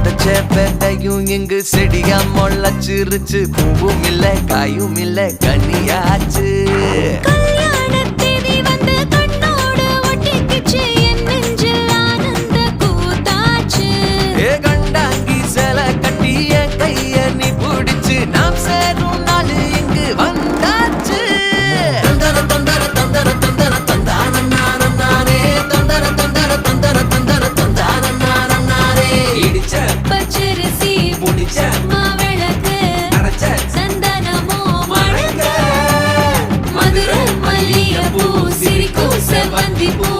விதைச்ச பேட்டையும் இங்கு செடியா முளைச்சிருச்சு. பூவும் இல்ல காயும் இல்ல கனியாச்சு. கண்டாங்கி சில கட்டி என் கைய நீ பிடிச்சு நாம் சேரும் நாள் இங்கு வந்தாச்சு. தந்தர தந்தர தந்தர தந்தர தந்தானே தந்தர தந்தர தந்தர தந்தர தந்தானே இடிச்ச பச்சரிசி புடிச்ச மாவிளக்கு அரைச்ச சந்தனமோ மணக்க மதுரை மல்லிகைப்பூ சிரிக்கும் செவ்வந்தி பூ